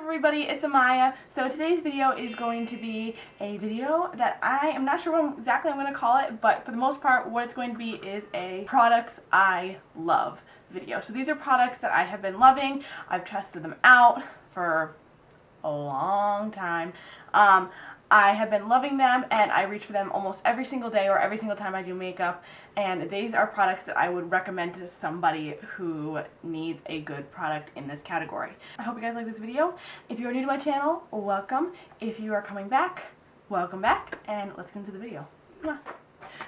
everybody, it's Amaya. So today's video is going to be a video that I am not sure what exactly I'm going to call it, but for the most part what it's going to be is a products I love video. So these are products that I have been loving. I've tested them out for a long time. I have been loving them and I reach for them almost every single day or every single time I do makeup, and these are products that I would recommend to somebody who needs a good product in this category. I hope you guys like this video. If you are new to my channel, welcome. If you are coming back, welcome back, and let's get into the video. Mwah.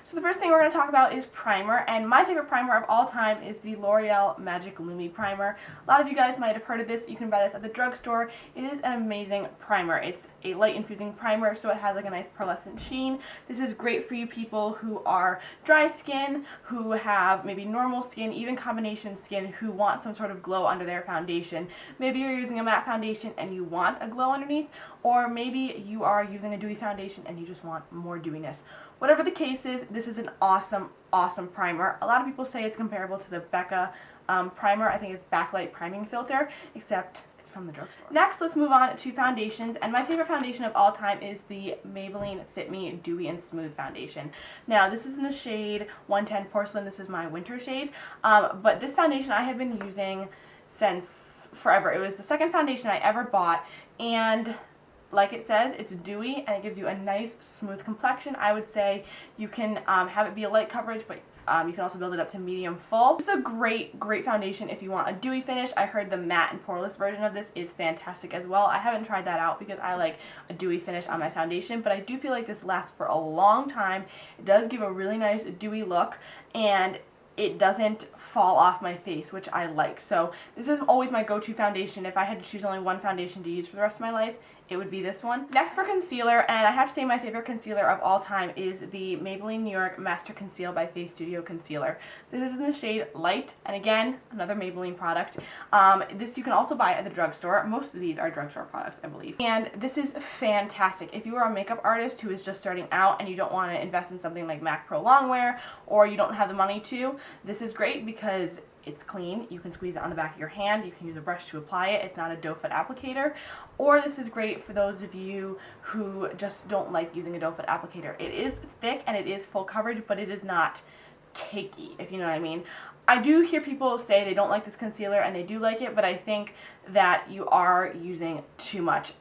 So the first thing we're going to talk about is primer, and my favorite primer of all time is the L'Oreal Magic Lumi Primer. A lot of you guys might have heard of this. You can buy this at the drugstore. It is an amazing primer. It's a light infusing primer, so it has like a nice pearlescent sheen. This is great for you people who are dry skin, who have maybe normal skin, even combination skin, who want some sort of glow under their foundation. Maybe you're using a matte foundation and you want a glow underneath, or maybe you are using a dewy foundation and you just want more dewiness. Whatever the case is, this is an awesome primer. A lot of people say it's comparable to the Becca primer. I think it's Backlight Priming Filter, except it's from the drugstore. Next, let's move on to foundations, and my favorite foundation of all time is the Maybelline Fit Me Dewy and Smooth Foundation. Now, this is in the shade 110 Porcelain. This is my winter shade, but this foundation I have been using since forever. It was the second foundation I ever bought, and like it says, it's dewy and it gives you a nice smooth complexion. I would say you can have it be a light coverage, but you can also build it up to medium full. It's a great foundation if you want a dewy finish. I heard the matte and poreless version of this is fantastic as well. I haven't tried that out because I like a dewy finish on my foundation, but I do feel like this lasts for a long time. It does give a really nice dewy look, and it doesn't fall off my face, which I like. So this is always my go-to foundation. If I had to choose only one foundation to use for the rest of my life, it would be this one. Next, for concealer, and I have to say my favorite concealer of all time is the Maybelline New York Master Conceal by Face Studio Concealer. This is in the shade Light, and again, another Maybelline product. This you can also buy at the drugstore. Most of these are drugstore products, I believe. And this is fantastic. If you are a makeup artist who is just starting out and you don't want to invest in something like MAC Pro Longwear, or you don't have the money to, this is great because it's clean. You can squeeze it on the back of your hand. You can use a brush to apply it. It's not a doe foot applicator. Or this is great for those of you who just don't like using a doe foot applicator. It is thick and it is full coverage, but it is not cakey, if you know what I mean. I do hear people say they don't like this concealer, and they do like it, but I think that you are using too much.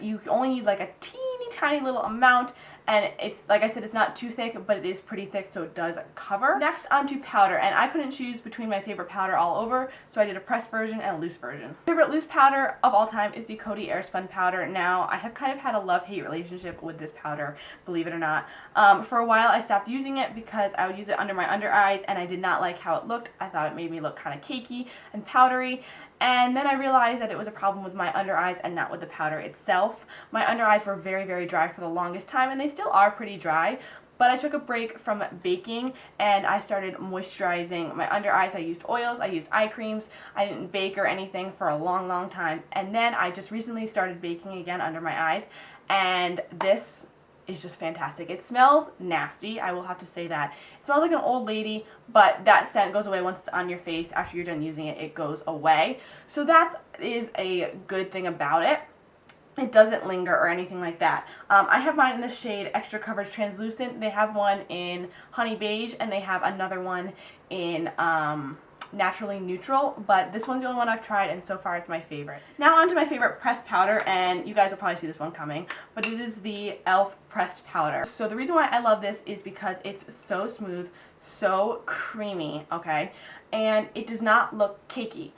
You only need like a teeny tiny little amount, and it's, like I said, it's not too thick, but it is pretty thick, so it does cover. Next, onto powder, and I couldn't choose between my favorite powder all over, so I did a pressed version and a loose version. My favorite loose powder of all time is the Coty Airspun powder. Now, I have kind of had a love-hate relationship with this powder, believe it or not. For a while, I stopped using it because I would use it under my under eyes, and I did not like how it looked. I thought it made me look kind of cakey and powdery. And then I realized that it was a problem with my under eyes and not with the powder itself. My under eyes were very dry for the longest time, and they still are pretty dry. But I took a break from baking and I started moisturizing my under eyes. I used oils, I used eye creams. I didn't bake or anything for a long time. And then I just recently started baking again under my eyes, and this is just fantastic. It smells nasty, I will have to say that. It smells like an old lady, but that scent goes away once it's on your face. After you're done using it, it goes away. So that is a good thing about it. It doesn't linger or anything like that. I have mine in the shade Extra Coverage Translucent. They have one in Honey Beige, and they have another one in Naturally Neutral, but this one's the only one I've tried, and so far it's my favorite. Now on to my favorite pressed powder, and you guys will probably see this one coming, but it is the e.l.f. pressed powder. So the reason why I love this is because it's so smooth, so creamy, okay, and it does not look cakey.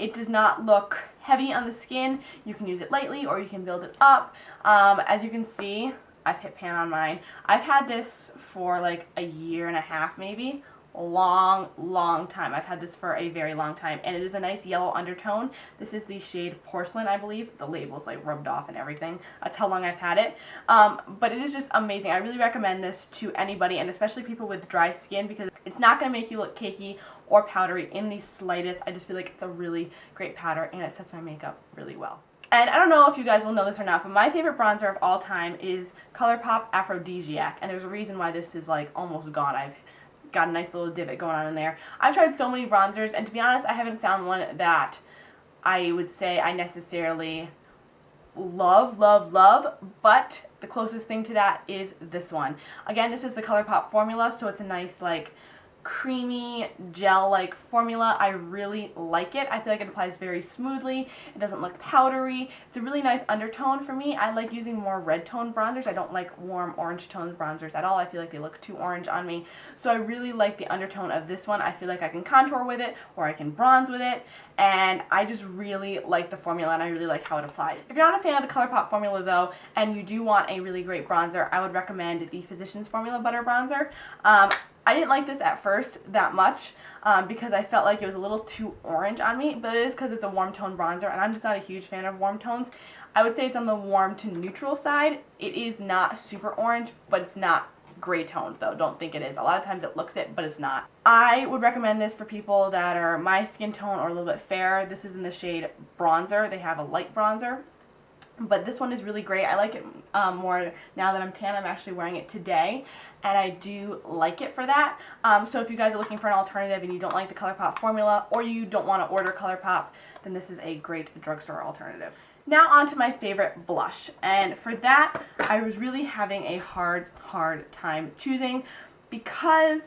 It does not look heavy on the skin. You can use it lightly or you can build it up. As you can see, I've hit pan on mine. I've had this for like a year and a half maybe. Long time. I've had this for a very long time, and it is a nice yellow undertone. This is the shade Porcelain, I believe. The label's like rubbed off and everything. That's how long I've had it. But it is just amazing. I really recommend this to anybody, and especially people with dry skin, because it's not going to make you look cakey or powdery in the slightest. I just feel like it's a really great powder, and it sets my makeup really well. And I don't know if you guys will know this or not, but my favorite bronzer of all time is Colourpop Aphrodisiac, and there's a reason why this is like almost gone. I've got a nice little divot going on in there. I've tried so many bronzers, and to be honest, I haven't found one that I would say I necessarily love, but the closest thing to that is this one. Again, this is the Colourpop formula, so it's a nice, like, creamy gel-like formula. I really like it. I feel like it applies very smoothly. It doesn't look powdery. It's a really nice undertone for me. I like using more red tone bronzers. I don't like warm orange tone bronzers at all. I feel like they look too orange on me. So I really like the undertone of this one. I feel like I can contour with it or I can bronze with it, and I just really like the formula and I really like how it applies. If you're not a fan of the Colourpop formula though, and you do want a really great bronzer, I would recommend the Physicians Formula Butter Bronzer. I didn't like this at first that much because I felt like it was a little too orange on me, but it is because it's a warm tone bronzer and I'm just not a huge fan of warm tones. I would say it's on the warm to neutral side. It is not super orange, but it's not gray toned though. Don't think it is. A lot of times it looks it, but it's not. I would recommend this for people that are my skin tone or a little bit fair. This is in the shade Bronzer. They have a light bronzer, but this one is really great. I like it more now that I'm tan. I'm actually wearing it today, and I do like it for that. So if you guys are looking for an alternative and you don't like the Colourpop formula, or you don't want to order Colourpop, then this is a great drugstore alternative. Now on to my favorite blush, and for that I was really having a hard time choosing because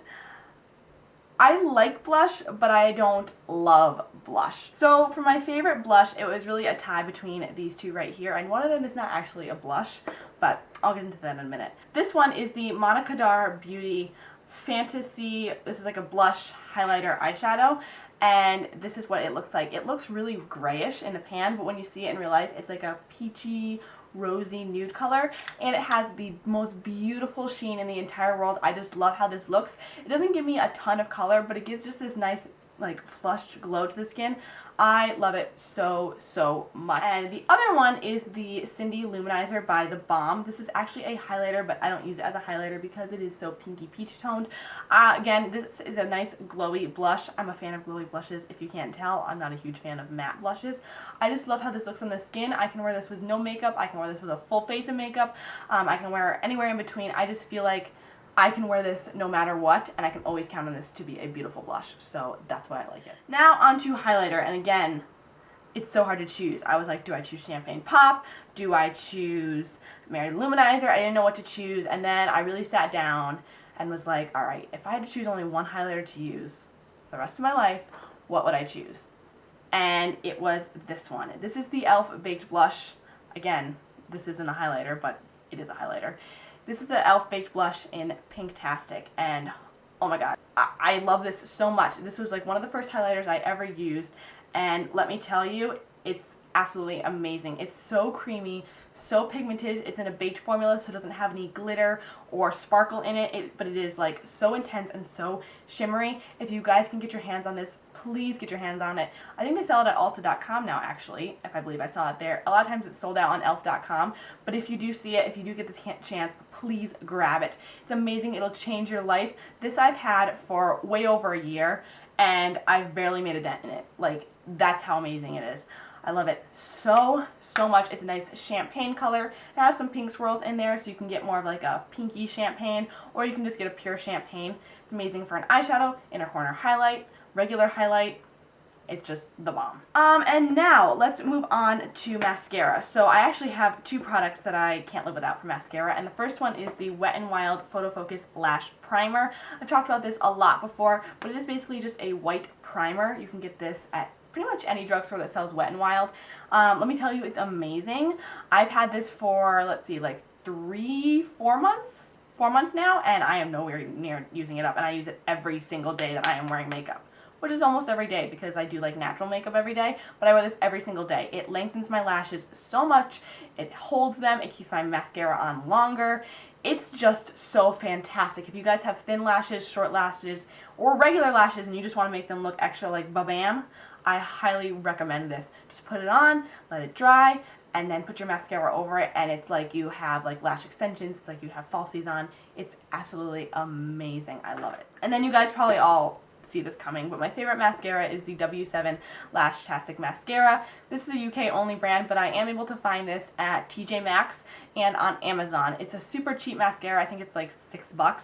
I like blush, but I don't love blush. So for my favorite blush, it was really a tie between these two right here, and one of them is not actually a blush, but I'll get into that in a minute. This one is the Manna Kadar Beauty Fantasy. This is like a blush highlighter eyeshadow, and this is what it looks like. It looks really grayish in the pan, but when you see it in real life, it's like a peachy, rosy nude color, and it has the most beautiful sheen in the entire world. I just love how this looks. It doesn't give me a ton of color, but it gives just this nice, like, flushed glow to the skin. I love it so much. And the other one is the Cindy Lou-Manizer by theBalm. This is actually a highlighter, but I don't use it as a highlighter because it is so pinky peach toned. Again, this is a nice glowy blush. I'm a fan of glowy blushes. If you can't tell, I'm not a huge fan of matte blushes. I just love how this looks on the skin. I can wear this with no makeup. I can wear this with a full face of makeup. I can wear it anywhere in between. I just feel like I can wear this no matter what, and I can always count on this to be a beautiful blush, so that's why I like it. Now onto highlighter, and again, it's so hard to choose. I was like, do I choose Champagne Pop? Do I choose Mary Lou-Manizer? I didn't know what to choose, and then I really sat down and was like, alright, if I had to choose only one highlighter to use for the rest of my life, what would I choose? And it was this one. This is the e.l.f. Baked Blush. Again, this isn't a highlighter, but it is a highlighter. This is the e.l.f. Baked Blush in Pinktastic, and oh my god, I love this so much. This was like one of the first highlighters I ever used, and let me tell you, it's absolutely amazing. It's so creamy, so pigmented. It's in a baked formula, so it doesn't have any glitter or sparkle in it, but it is like so intense and so shimmery. If you guys can get your hands on this, please get your hands on it. I think they sell it at Ulta.com now, actually, if I believe I saw it there. A lot of times it's sold out on e.l.f.com, but if you do see it, if you do get the chance, please grab it. It's amazing. It'll change your life. This I've had for way over a year, and I've barely made a dent in it. Like, that's how amazing it is. I love it so much. It's a nice champagne color. It has some pink swirls in there, so you can get more of like a pinky champagne, or you can just get a pure champagne. It's amazing for an eyeshadow, inner corner highlight, regular highlight. It's just the bomb. And now let's move on to mascara. So I actually have two products that I can't live without for mascara, and the first one is the Wet n Wild Photofocus Lash Primer. I've talked about this a lot before, but it is basically just a white primer. You can get this at pretty much any drugstore that sells Wet n Wild. Let me tell you, it's amazing. I've had this for, let's see, like 4 months now, and I am nowhere near using it up, and I use it every single day that I am wearing makeup, which is almost every day because I do like natural makeup every day, but I wear this every single day. It lengthens my lashes so much, it holds them, it keeps my mascara on longer. It's just so fantastic. If you guys have thin lashes, short lashes, or regular lashes and you just want to make them look extra like ba-bam, I highly recommend this. Just put it on, let it dry, and then put your mascara over it, and it's like you have like lash extensions, it's like you have falsies on. It's absolutely amazing. I love it. And then you guys probably all see this coming, but my favorite mascara is the W7 Lashtastic mascara. This is a UK only brand, but I am able to find this at TJ Maxx and on Amazon. It's a super cheap mascara. I think it's like $6.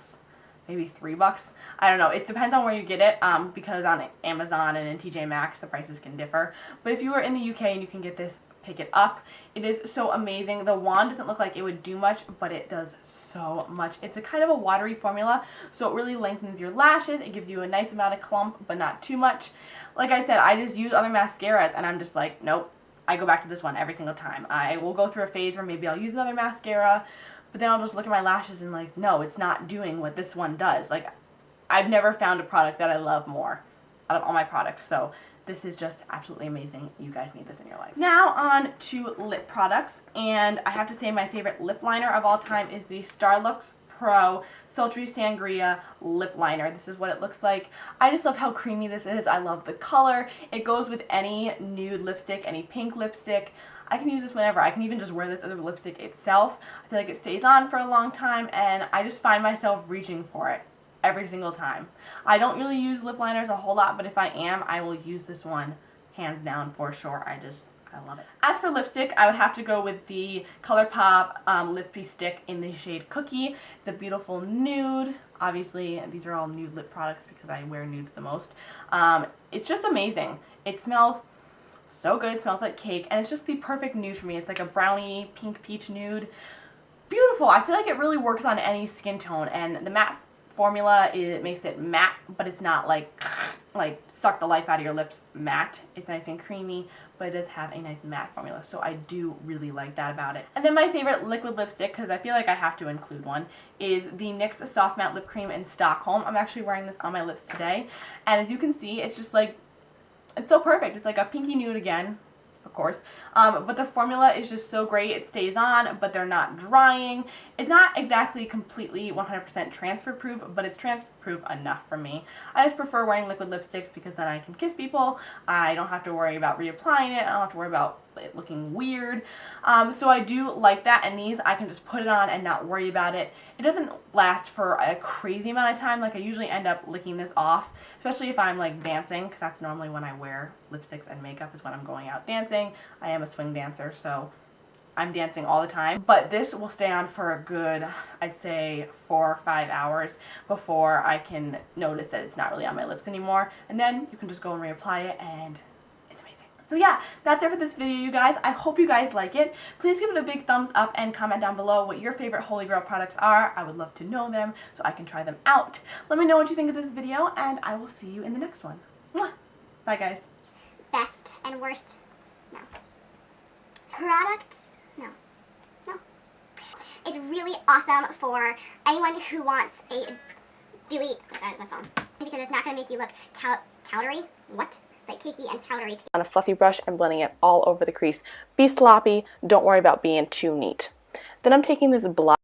maybe $3. I don't know. It depends on where you get it, because on Amazon and in TJ Maxx the prices can differ. But if you are in the UK and you can get this, pick it up. It is so amazing. The wand doesn't look like it would do much, but it does so much. It's a kind of a watery formula, so it really lengthens your lashes. It gives you a nice amount of clump, but not too much. Like I said, I just use other mascaras, and I'm just like, nope. I go back to this one every single time. I will go through a phase where maybe I'll use another mascara, but then I'll just look at my lashes and like, no, it's not doing what this one does. Like, I've never found a product that I love more out of all my products, so this is just absolutely amazing. You guys need this in your life. Now on to lip products, and I have to say my favorite lip liner of all time is the Starlooks Pro Sultry Sangria lip liner. This is what it looks like. I just love how creamy this is. I love the color. It goes with any nude lipstick, any pink lipstick. I can use this whenever. I can even just wear this as a lipstick itself. I feel like it stays on for a long time, and I just find myself reaching for it every single time. I don't really use lip liners a whole lot, but if I am, I will use this one hands down for sure. I love it. As for lipstick, I would have to go with the Colourpop Lippie stick in the shade Cookie. It's a beautiful nude. Obviously, these are all nude lip products because I wear nudes the most. It's just amazing. It smells so good. It smells like cake, and it's just the perfect nude for me. It's like a brownie pink peach nude. Beautiful. I feel like it really works on any skin tone, and the matte formula, it makes it matte, but it's not like suck the life out of your lips matte. It's nice and creamy, but it does have a nice matte formula, so I do really like that about it. And then my favorite liquid lipstick, because I feel like I have to include one, is the NYX Soft Matte Lip Cream in Stockholm. I'm actually wearing this on my lips today, and as you can see, it's just like, it's so perfect. It's like a pinky nude again, of course, but the formula is just so great. It stays on, but they're not drying. It's not exactly completely 100% transfer proof, but it's transfer proof enough for me. I just prefer wearing liquid lipsticks because then I can kiss people. I don't have to worry about reapplying it. I don't have to worry about it looking weird. So I do like that, and these I can just put it on and not worry about it. It doesn't last for a crazy amount of time. Like, I usually end up licking this off, especially if I'm like dancing, because that's normally when I wear lipsticks and makeup, is when I'm going out dancing. I am a swing dancer, so I'm dancing all the time, but this will stay on for a good, I'd say, 4 or 5 hours before I can notice that it's not really on my lips anymore, and then you can just go and reapply it, and it's amazing. So yeah, that's it for this video, you guys. I hope you guys like it. Please give it a big thumbs up and comment down below what your favorite Holy Grail products are. I would love to know them so I can try them out. Let me know what you think of this video, and I will see you in the next one. Mwah! Bye, guys. Best and worst? No. Products? No. It's really awesome for anyone who wants a dewy, sorry, my phone, because it's not going to make you look powdery. What? Like cakey and powdery. On a fluffy brush and blending it all over the crease. Be sloppy. Don't worry about being too neat. Then I'm taking this blush